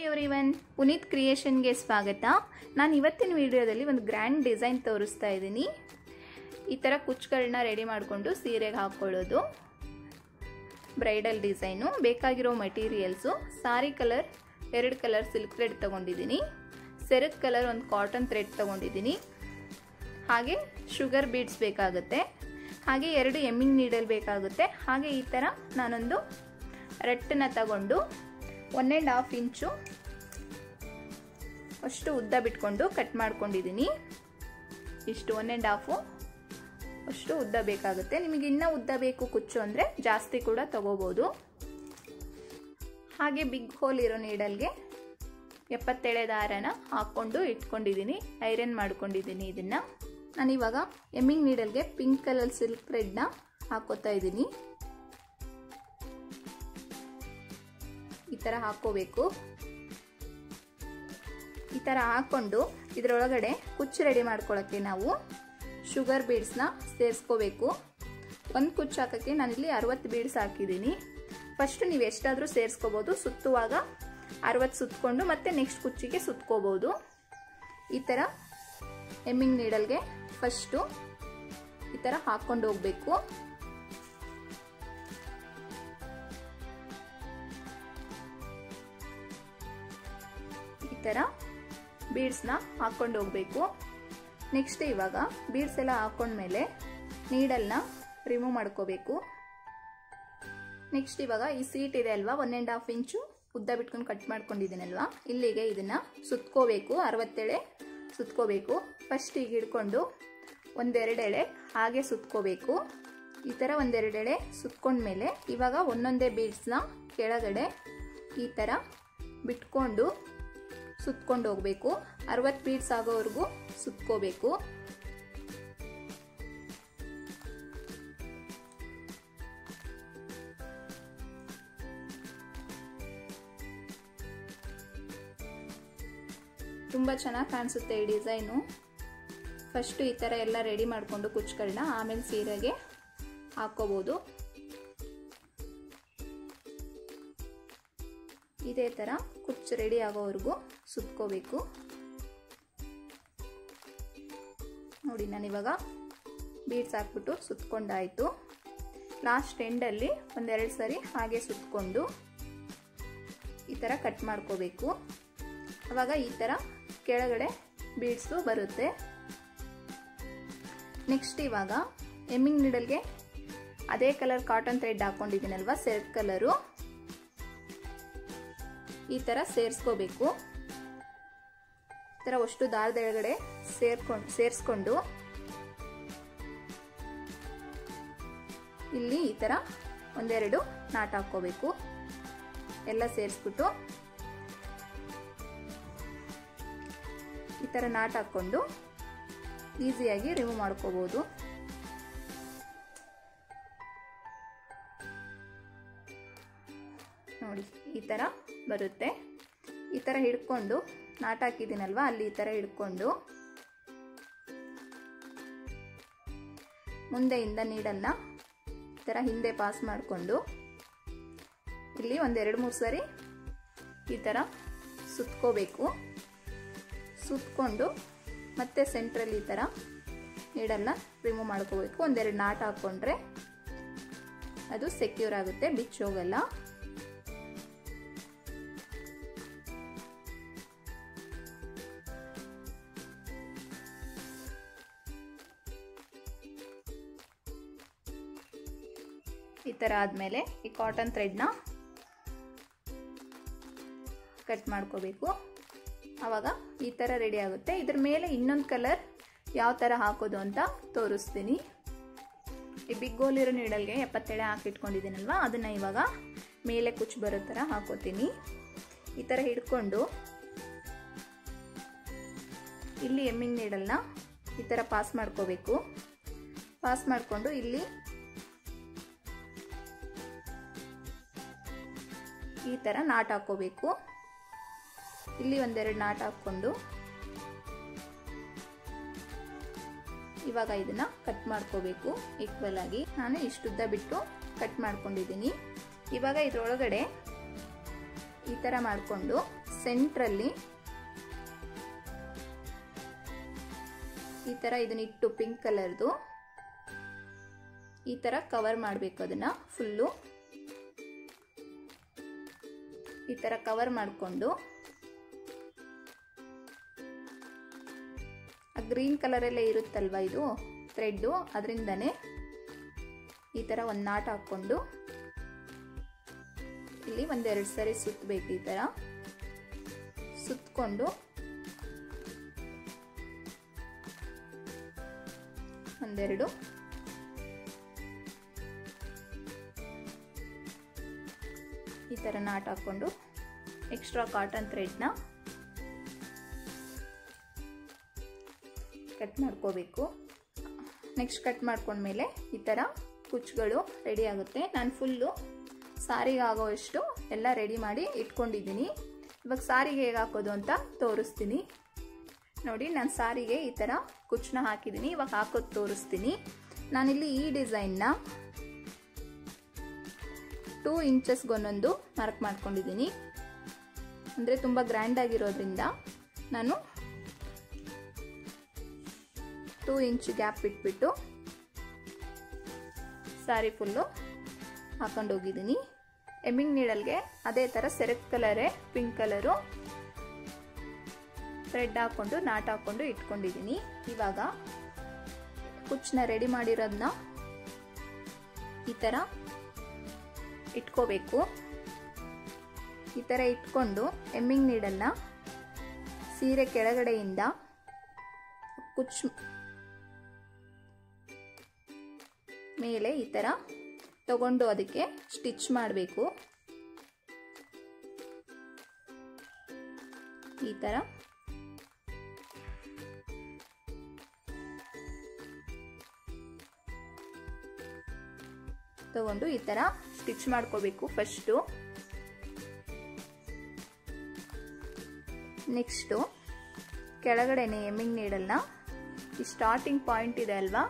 Everyone, Puneeth ಕ್ರಿಯೇಷನ್ಗೆ ಸ್ವಾಗತ. ನಾನು ಇವತ್ತಿನ ವಿಡಿಯೋದಲ್ಲಿ ಒಂದು ಗ್ರ್ಯಾಂಡ್ ಡಿಸೈನ್ ತೋರಿಸ್ತಾ ಇದ್ದೀನಿ. ಈ ಥರ ಕುಚ್ಚುಗಳನ್ನ ರೆಡಿ ಮಾಡಿಕೊಂಡು ಸೀರೆಗೆ ಹಾಕ್ಕೊಳ್ಳೋದು ಬ್ರೈಡಲ್ ಡಿಸೈನು. ಬೇಕಾಗಿರೋ ಮಟೀರಿಯಲ್ಸು ಸಾರಿ ಕಲರ್ 2 ಕಲರ್ ಸಿಲ್ಕ್ ಥ್ರೆಡ್ ತೊಗೊಂಡಿದ್ದೀನಿ, ಸೆರಗ್ ಕಲರ್ ಒಂದು ಕಾಟನ್ ಥ್ರೆಡ್ ತೊಗೊಂಡಿದ್ದೀನಿ, ಹಾಗೆ ಶುಗರ್ ಬೀಡ್ಸ್ ಬೇಕಾಗುತ್ತೆ, ಹಾಗೆ 2 ಎಮ್ಮಿಂಗ್ ನೀಡಲ್ ಬೇಕಾಗುತ್ತೆ. ಹಾಗೆ ಈ ಥರ ನಾನೊಂದು ರಟ್ಟನ್ನು ತಗೊಂಡು 1.5 ಇಂಚು ಅಷ್ಟು ಉದ್ದ ಬಿಟ್ಕೊಂಡು ಕಟ್ ಮಾಡ್ಕೊಂಡಿದ್ದೀನಿ. ಇಷ್ಟು 1.5 ಅಷ್ಟು ಉದ್ದ ಬೇಕಾಗುತ್ತೆ. ನಿಮಗೆ ಇನ್ನೂ ಉದ್ದ ಬೇಕು ಕುಚ್ಚು ಅಂದರೆ ಜಾಸ್ತಿ ಕೂಡ ತಗೋಬೋದು. ಹಾಗೆ ಬಿಗ್ ಹೋಲ್ ಇರೋ ನೀಡಲ್ಗೆ 77 ದಾರನ ಹಾಕ್ಕೊಂಡು ಇಟ್ಕೊಂಡಿದ್ದೀನಿ, ಐರನ್ ಮಾಡ್ಕೊಂಡಿದ್ದೀನಿ. ಇದನ್ನು ನಾನಿವಾಗ ಎಮ್ಮಿಂಗ್ ನೀಡಲ್ಗೆ ಪಿಂಕ್ ಕಲರ್ ಸಿಲ್ಕ್ ಥ್ರೆಡ್ನ ಹಾಕೋತಾ ಇದ್ದೀನಿ. ಈ ಥರ ಹಾಕೋಬೇಕು. ಈ ಥರ ಹಾಕ್ಕೊಂಡು ಇದರೊಳಗಡೆ ಕುಚ್ಚು ರೆಡಿ ಮಾಡ್ಕೊಳ್ಳೋಕ್ಕೆ ನಾವು ಶುಗರ್ ಬೀಡ್ಸ್ನ ಸೇರಿಸ್ಕೋಬೇಕು. ಒಂದು ಕುಚ್ಚು ಹಾಕೋಕ್ಕೆ ನಾನಿಲ್ಲಿ 60 ಬೀಡ್ಸ್ ಹಾಕಿದ್ದೀನಿ. ಫಸ್ಟ್ ನೀವು ಎಷ್ಟಾದರೂ ಸೇರಿಸ್ಕೋಬೋದು. ಸುತ್ತುವಾಗ 60 ಸುತ್ತಕೊಂಡು ಮತ್ತೆ ನೆಕ್ಸ್ಟ್ ಕುಚ್ಚಿಗೆ ಸುತ್ಕೋಬೋದು. ಈ ಥರ ಎಮ್ಮಿಂಗ್ ನೀಡಲ್ಗೆ ಫಸ್ಟು ಈ ಥರ ಹಾಕ್ಕೊಂಡು ಹೋಗಬೇಕು. ಈ ಥರ ಬೀಡ್ಸ್ನ ಹಾಕ್ಕೊಂಡು ಹೋಗಬೇಕು. ನೆಕ್ಸ್ಟ್ ಇವಾಗ ಬೀಡ್ಸ್ ಎಲ್ಲ ಹಾಕೊಂಡ್ಮೇಲೆ ನೀಡಲ್ನ ರಿಮೂವ್ ಮಾಡ್ಕೋಬೇಕು. ನೆಕ್ಸ್ಟ್ ಇವಾಗ ಈ ಸೀಟ್ ಇದೆ ಅಲ್ವಾ, 1.5 ಇಂಚು ಉದ್ದ ಬಿಟ್ಕೊಂಡು ಕಟ್ ಮಾಡ್ಕೊಂಡಿದ್ದೀನಲ್ವಾ, ಇಲ್ಲಿಗೆ ಇದನ್ನು ಸುತ್ಕೋಬೇಕು. 60 ಎಳೆ ಸುತ್ಕೋಬೇಕು. ಫಸ್ಟ್ ಈಗ ಹಿಡ್ಕೊಂಡು 1-2 ಎಳೆ ಹಾಗೆ ಸುತ್ಕೋಬೇಕು. ಈ ಥರ 1-2 ಎಳೆ ಸುತ್ಕೊಂಡ್ಮೇಲೆ ಇವಾಗ ಒಂದೊಂದೇ ಬೀಡ್ಸ್ನ ಕೆಳಗಡೆ ಈ ಥರ ಬಿಟ್ಕೊಂಡು ಸುತ್ಕೊಂಡು ಹೋಗಬೇಕು. 60 ಬೀಡ್ಸ್ ಆಗೋವರೆಗೂ ಸುತ್ಕೋಬೇಕು. ತುಂಬ ಚೆನ್ನಾಗಿ ಕಾಣಿಸುತ್ತೆ ಈ ಡಿಸೈನು. ಫಸ್ಟು ಈ ಥರ ಎಲ್ಲ ರೆಡಿ ಮಾಡಿಕೊಂಡು ಕುಚ್ಚುಗಳನ್ನ ಆಮೇಲೆ ಸೀರೆಗೆ ಹಾಕೋಬೋದು. ಇದೇ ಥರ ಕುಚ್ಚು ರೆಡಿ ಆಗೋವರೆಗೂ ಸುತ್ಕೋಬೇಕು. ನೋಡಿ, ನಾನಿವಾಗ ಬೀಡ್ಸ್ ಹಾಕ್ಬಿಟ್ಟು ಸುತ್ಕೊಂಡಾಯಿತು. ಲಾಸ್ಟ್ ಎಂಡಲ್ಲಿ 1-2 ಸರಿ ಹಾಗೆ ಸುತ್ಕೊಂಡು ಈ ಥರ ಕಟ್ ಮಾಡ್ಕೋಬೇಕು. ಆವಾಗ ಈ ಥರ ಕೆಳಗಡೆ ಬೀಡ್ಸು ಬರುತ್ತೆ. ನೆಕ್ಸ್ಟ್ ಇವಾಗ ಎಮ್ಮಿಂಗ್ ನೀಡಲ್ಗೆ ಅದೇ ಕಲರ್ ಕಾಟನ್ ಥ್ರೆಡ್ ಹಾಕೊಂಡಿದ್ದೀನಲ್ವ, ಸೆರಗ್ ಕಲರು, ಈ ಥರ ಸೇರಿಸ್ಕೋಬೇಕು. ಈ ಥರ ಅಷ್ಟು ದಾರದ ಒಳಗಡೆ ಸೇರಿಸ್ಕೊಂಡು ಇಲ್ಲಿ ಈ ಥರ 1-2 ನಾಟ್ ಹಾಕ್ಕೋಬೇಕು. ಎಲ್ಲ ಸೇರಿಸ್ಬಿಟ್ಟು ಈ ಥರ ನಾಟ್ ಹಾಕ್ಕೊಂಡು ಈಸಿಯಾಗಿ ರಿಮೂವ್ ಮಾಡ್ಕೋಬೋದು. ನೋಡಿ, ಈ ಥರ ಬರುತ್ತೆ. ಈ ಥರ ಹಿಡ್ಕೊಂಡು ನಾಟ್ ಹಾಕಿದ್ದೀನಲ್ವ, ಅಲ್ಲಿ ಈ ಥರ ಹಿಡ್ಕೊಂಡು ಮುಂದೆಯಿಂದ ನೀಡಲ್ನ ಈ ಥರ ಹಿಂದೆ ಪಾಸ್ ಮಾಡಿಕೊಂಡು ಇಲ್ಲಿ 1-2-3 ಸರಿ ಈ ಥರ ಸುತ್ಕೋಬೇಕು. ಸುತ್ಕೊಂಡು ಮತ್ತೆ ಸೆಂಟ್ರಲ್ಲಿ ಈ ಥರ ನೀಡಲ್ನ ರಿಮೂವ್ ಮಾಡ್ಕೋಬೇಕು. 1-2 ನಾಟ್ ಹಾಕ್ಕೊಂಡ್ರೆ ಅದು ಸೆಕ್ಯೂರ್ ಆಗುತ್ತೆ, ಬಿಚ್ಚೋಗಲ್ಲ. ಈ ಥರ ಆದಮೇಲೆ ಈ ಕಾಟನ್ ಥ್ರೆಡ್ನ ಕಟ್ ಮಾಡ್ಕೋಬೇಕು. ಆವಾಗ ಈ ಥರ ರೆಡಿ ಆಗುತ್ತೆ. ಇದ್ರ ಮೇಲೆ ಇನ್ನೊಂದು ಕಲರ್ ಯಾವ ಥರ ಹಾಕೋದು ಅಂತ ತೋರಿಸ್ತೀನಿ. ಈ ಬಿಗ್ ಹೋಲ್ ಇರೋ ನೀಡಲ್ಗೆ 77 ಹಾಕಿಟ್ಕೊಂಡಿದ್ದೀನಲ್ವ, ಅದನ್ನು ಇವಾಗ ಮೇಲೆ ಕುಚ್ಚು ಬರೋ ಥರ ಹಾಕೋತೀನಿ. ಈ ಥರ ಹಿಡ್ಕೊಂಡು ಇಲ್ಲಿ ಎಮ್ಮಿಂಗ್ ನೀಡಲ್ನ ಈ ಥರ ಪಾಸ್ ಮಾಡ್ಕೋಬೇಕು. ಪಾಸ್ ಮಾಡಿಕೊಂಡು ಇಲ್ಲಿ ಈ ಥರ ನಾಟ್ ಹಾಕೋಬೇಕು. ಇಲ್ಲಿ 1-2 ನಾಟ್ ಹಾಕ್ಕೊಂಡು ಇವಾಗ ಇದನ್ನ ಕಟ್ ಮಾಡ್ಕೋಬೇಕು ಈಕ್ವಲ್ ಆಗಿ. ನಾನು ಇಷ್ಟುದ್ದ ಬಿಟ್ಟು ಕಟ್ ಮಾಡ್ಕೊಂಡಿದ್ದೀನಿ. ಇವಾಗ ಇದರೊಳಗಡೆ ಈ ಥರ ಮಾಡಿಕೊಂಡು ಸೆಂಟ್ರಲ್ಲಿ ಈ ಥರ ಇದನ್ನಿಟ್ಟು ಪಿಂಕ್ ಕಲರ್ದು ಈ ಥರ ಕವರ್ ಮಾಡಬೇಕು. ಅದನ್ನು ಫುಲ್ಲು ಈ ಥರ ಕವರ್ ಮಾಡಿಕೊಂಡು ಆ ಗ್ರೀನ್ ಕಲರಲ್ಲೇ ಇರುತ್ತಲ್ವ ಇದು ಥ್ರೆಡ್ಡು, ಅದರಿಂದನೇ ಈ ಥರ ಒಂದು ನಾಟ್ ಹಾಕ್ಕೊಂಡು ಇಲ್ಲಿ ಒಂದೆರಡು ಸರಿ ಸುತ್ತಬೇಕು. ಈ ಥರ ಸುತ್ತಕೊಂಡು ಒಂದೆರಡು ಈ ಥರ ನಾಟ್ ಹಾಕ್ಕೊಂಡು ಎಕ್ಸ್ಟ್ರಾ ಕಾಟನ್ ಥ್ರೆಡ್ನ ಕಟ್ ಮಾಡ್ಕೋಬೇಕು. ನೆಕ್ಸ್ಟ್ ಕಟ್ ಮಾಡ್ಕೊಂಡ್ಮೇಲೆ ಈ ಥರ ಕುಚ್ಚುಗಳು ರೆಡಿ ಆಗುತ್ತೆ. ನಾನು ಫುಲ್ಲು ಸಾರಿಗೆ ಆಗೋವಷ್ಟು ಎಲ್ಲ ರೆಡಿ ಮಾಡಿ ಇಟ್ಕೊಂಡಿದ್ದೀನಿ. ಇವಾಗ ಸಾರಿಗೆ ಹೇಗೆ ಹಾಕೋದು ಅಂತ ತೋರಿಸ್ತೀನಿ ನೋಡಿ. ನಾನು ಸಾರಿಗೆ ಈ ಥರ ಕುಚ್ಚನ್ನ ಹಾಕಿದ್ದೀನಿ, ಇವಾಗ ಹಾಕೋದು ತೋರಿಸ್ತೀನಿ. ನಾನಿಲ್ಲಿ ಈ ಡಿಸೈನ್ನ 2 ಇಂಚಸ್ಗೊಂದೊಂದು ಮಾರ್ಕ್ ಮಾಡ್ಕೊಂಡಿದ್ದೀನಿ. ಅಂದರೆ ತುಂಬ ಗ್ರ್ಯಾಂಡ್ ಆಗಿರೋದ್ರಿಂದ ನಾನು 2 ಇಂಚ್ ಗ್ಯಾಪ್ ಬಿಟ್ಬಿಟ್ಟು ಸಾರಿ ಫುಲ್ಲು ಹಾಕೊಂಡು ಹೋಗಿದ್ದೀನಿ. ಎಮ್ಮಿಂಗ್ ನೀಡಲ್ಗೆ ಅದೇ ಥರ ಸೆರೆಕ್ ಕಲರೇ ಪಿಂಕ್ ಕಲರು ಥ್ರೆಡ್ ಹಾಕ್ಕೊಂಡು ನಾಟ್ ಹಾಕ್ಕೊಂಡು ಇಟ್ಕೊಂಡಿದ್ದೀನಿ. ಇವಾಗ ಕುಚ್ಚನ್ನ ರೆಡಿ ಮಾಡಿರೋದನ್ನ ಈ ಥರ ಇಟ್ಕೋಬೇಕು. ಈ ಥರ ಇಟ್ಕೊಂಡು ಎಮ್ಮಿಂಗ್ ನೀಡಲ್ನ ಸೀರೆ ಕೆಳಗಡೆಯಿಂದ ಕುಚ್ಚು ಮೇಲೆ ಈ ಥರ ತಗೊಂಡು ಅದಕ್ಕೆ ಸ್ಟಿಚ್ ಮಾಡಬೇಕು. ಈ ಥರ ತಗೊಂಡು ಈ ಥರ ಸ್ಟಿಚ್ ಮಾಡ್ಕೋಬೇಕು ಫಸ್ಟು. ನೆಕ್ಸ್ಟು ಕೆಳಗಡೆನೆ ಎಮ್ಮಿಂಗ್ ನೀಡಲ್ನ ಈ ಸ್ಟಾರ್ಟಿಂಗ್ ಪಾಯಿಂಟ್ ಇದೆ ಅಲ್ವಾ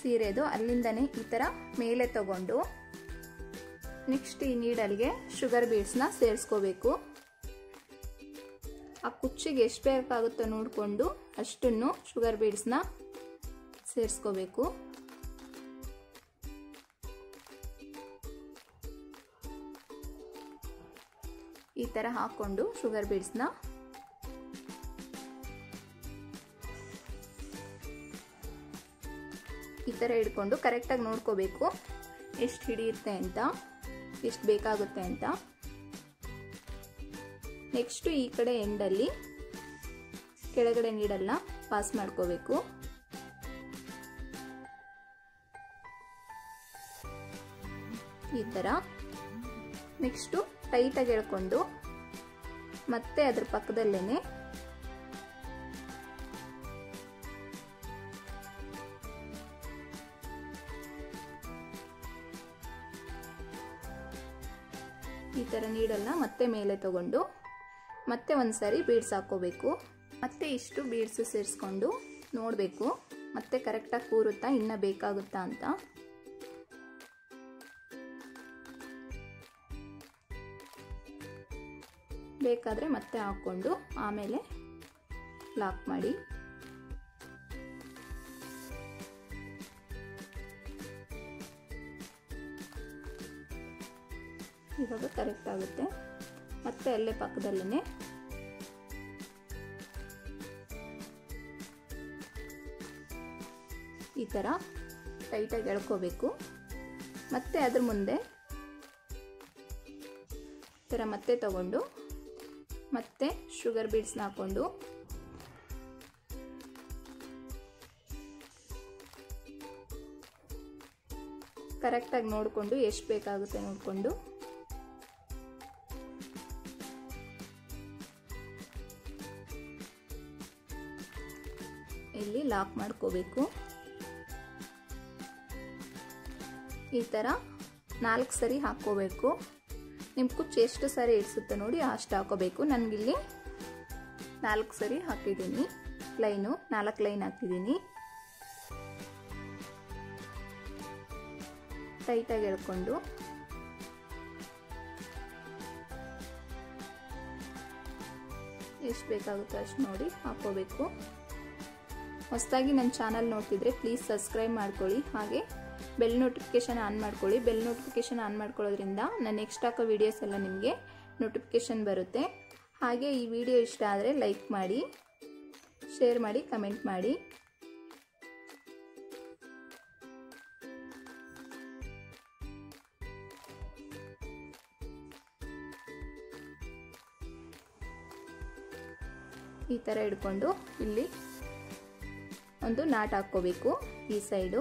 ಸೀರೆದು, ಅಲ್ಲಿಂದನೇ ಈ ಥರ ಮೇಲೆ ತಗೊಂಡು ನೆಕ್ಸ್ಟ್ ಈ ನೀಡಲ್ಗೆ ಶುಗರ್ ಬೀಡ್ಸ್ನ ಸೇರಿಸ್ಕೋಬೇಕು. ಆ ಕುಚ್ಚಿಗೆ ಎಷ್ಟು ಬೇಕಾಗುತ್ತೋ ನೋಡಿಕೊಂಡು ಅಷ್ಟನ್ನು ಶುಗರ್ ಬೀಡ್ಸ್ನ ಸೇರಿಸ್ಕೋಬೇಕು. ಈ ಥರ ಹಾಕ್ಕೊಂಡು ಶುಗರ್ ಬೀಡ್ಸ್ನ ಈ ಥರ ಹಿಡ್ಕೊಂಡು ಕರೆಕ್ಟಾಗಿ ನೋಡ್ಕೋಬೇಕು ಎಷ್ಟು ಹಿಡಿಯುತ್ತೆ ಅಂತ, ಎಷ್ಟು ಬೇಕಾಗುತ್ತೆ ಅಂತ. ನೆಕ್ಸ್ಟು ಈ ಕಡೆ ಎಂಡಲ್ಲಿ ಕೆಳಗಡೆ ನೀಡಲ್ನ ಪಾಸ್ ಮಾಡ್ಕೋಬೇಕು. ಈ ಥರ ನೆಕ್ಸ್ಟು ಟೈಟಾಗಿ ಎಳ್ಕೊಂಡು ಮತ್ತೆ ಅದ್ರ ಪಕ್ಕದಲ್ಲೇನೆ ಈ ಥರ ನೀಡಲ್ನ ಮತ್ತೆ ಮೇಲೆ ತಗೊಂಡು ಮತ್ತೆ ಒಂದ್ಸರಿ ಬೀಡ್ಸ್ ಹಾಕೋಬೇಕು. ಮತ್ತೆ ಇಷ್ಟು ಬೀಡ್ಸ್ ಸೇರಿಸ್ಕೊಂಡು ನೋಡಬೇಕು ಮತ್ತೆ ಕರೆಕ್ಟಾಗಿ ಕೂರುತ್ತಾ, ಇನ್ನ ಬೇಕಾಗುತ್ತಾ ಅಂತ. ಬೇಕಾದರೆ ಮತ್ತೆ ಹಾಕ್ಕೊಂಡು ಆಮೇಲೆ ಲಾಕ್ ಮಾಡಿ. ಇವಾಗ ಕರೆಕ್ಟ್ ಆಗುತ್ತೆ. ಮತ್ತೆ ಅಲ್ಲೇ ಪಕ್ಕದಲ್ಲೇ ಈ ಥರ ಟೈಟಾಗಿ ಎಳ್ಕೋಬೇಕು. ಮತ್ತೆ ಅದ್ರ ಮುಂದೆ ಈ ಥರ ಮತ್ತೆ ತಗೊಂಡು ಮತ್ತೆ ಶುಗರ್ ಬೀಡ್ಸ್ನ ಹಾಕೊಂಡು ಕರೆಕ್ಟಾಗಿ ನೋಡಿಕೊಂಡು ಎಷ್ಟು ಬೇಕಾಗುತ್ತೆ ನೋಡಿಕೊಂಡು ಇಲ್ಲಿ ಲಾಕ್ ಮಾಡ್ಕೋಬೇಕು. ಈ ಥರ 4 ಸರಿ ಹಾಕ್ಕೋಬೇಕು. ನಿಮ್ಮ ಕುಚ್ಚು ಎಷ್ಟು ಸರಿ ಇಡಿಸುತ್ತೆ ನೋಡಿ ಅಷ್ಟು ಹಾಕೋಬೇಕು. ನನಗಿಲ್ಲಿ 4 ಸರಿ ಹಾಕಿದ್ದೀನಿ. ಲೈನು 4 ಲೈನ್ ಹಾಕಿದ್ದೀನಿ. ಟೈಟಾಗಿ ಎಳ್ಕೊಂಡು ಎಷ್ಟು ಬೇಕಾಗುತ್ತೋ ಅಷ್ಟು ನೋಡಿ ಹಾಕೋಬೇಕು. ಹೊಸದಾಗಿ ನನ್ನ ಚಾನಲ್ ನೋಡ್ತಿದ್ರೆ ಪ್ಲೀಸ್ ಸಬ್ಸ್ಕ್ರೈಬ್ ಮಾಡ್ಕೊಳ್ಳಿ, ಹಾಗೆ ಬೆಲ್ ನೋಟಿಫಿಕೇಷನ್ ಆನ್ ಮಾಡ್ಕೊಳ್ಳಿ. ಬೆಲ್ ನೋಟಿಫಿಕೇಷನ್ ಆನ್ ಮಾಡ್ಕೊಳ್ಳೋದ್ರಿಂದ ನಾನು ನೆಕ್ಸ್ಟ್ ಹಾಕೋ ವಿಡಿಯೋಸ್ ಎಲ್ಲ ನಿಮಗೆ ನೋಟಿಫಿಕೇಷನ್ ಬರುತ್ತೆ. ಹಾಗೆ ಈ ವಿಡಿಯೋ ಇಷ್ಟ ಆದರೆ ಲೈಕ್ ಮಾಡಿ, ಶೇರ್ ಮಾಡಿ, ಕಮೆಂಟ್ ಮಾಡಿ. ಈ ಥರ ಹಿಡ್ಕೊಂಡು ಇಲ್ಲಿ ಒಂದು ನಾಟ್ ಹಾಕ್ಕೋಬೇಕು. ಈ ಸೈಡು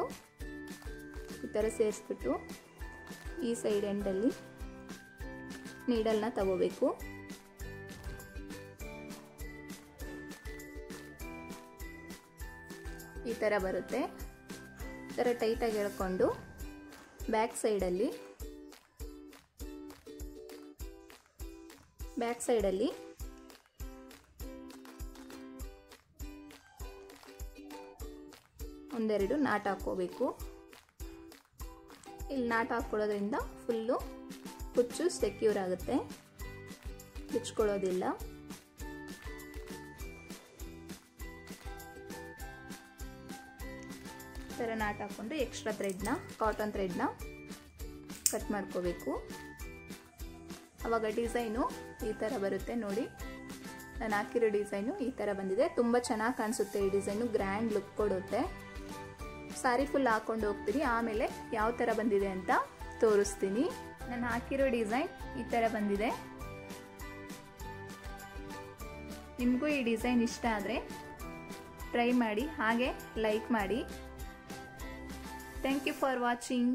ಈ ಥರ ಸೇರಿಸ್ಬಿಟ್ಟು ಈ ಸೈಡ್ ಎಂಡಲ್ಲಿ ನೀಡಲ್ನ ತಗೋಬೇಕು. ಈ ಥರ ಬರುತ್ತೆ. ಈ ಥರ ಟೈಟಾಗಿ ಎಳ್ಕೊಂಡು ಬ್ಯಾಕ್ ಸೈಡಲ್ಲಿ ಒಂದೆರಡು ನಾಟ್ ಹಾಕ್ಕೋಬೇಕು. ಇಲ್ಲಿ ನಾಟ್ ಹಾಕ್ಕೊಳ್ಳೋದ್ರಿಂದ ಫುಲ್ಲು ಕುಚ್ಚು ಸೆಕ್ಯೂರ್ ಆಗುತ್ತೆ, ಬಿಚ್ಕೊಳ್ಳೋದಿಲ್ಲ. ಈ ಥರ ನಾಟ್ ಹಾಕ್ಕೊಂಡು ಎಕ್ಸ್ಟ್ರಾ ಥ್ರೆಡ್ನ, ಕಾಟನ್ ಥ್ರೆಡ್ನ ಕಟ್ ಮಾಡ್ಕೋಬೇಕು. ಆವಾಗ ಡಿಸೈನು ಈ ಥರ ಬರುತ್ತೆ ನೋಡಿ. ನಾನು ಹಾಕಿರೋ ಡಿಸೈನು ಈ ಥರ ಬಂದಿದೆ. ತುಂಬ ಚೆನ್ನಾಗಿ ಕಾಣಿಸುತ್ತೆ ಈ ಡಿಸೈನು, ಗ್ರ್ಯಾಂಡ್ ಲುಕ್ ಕೊಡುತ್ತೆ. ಸಾರಿ ಫುಲ್ ಹಾಕೊಂಡು ಹೋಗ್ತೀನಿ, ಆಮೇಲೆ ಯಾವ ಥರ ಬಂದಿದೆ ಅಂತ ತೋರಿಸ್ತೀನಿ. ನಾನು ಹಾಕಿರೋ ಡಿಸೈನ್ ಈ ಥರ ಬಂದಿದೆ. ನಿಮಗೂ ಈ ಡಿಸೈನ್ ಇಷ್ಟ ಆದರೆ ಟ್ರೈ ಮಾಡಿ, ಹಾಗೆ ಲೈಕ್ ಮಾಡಿ. Thank you for watching.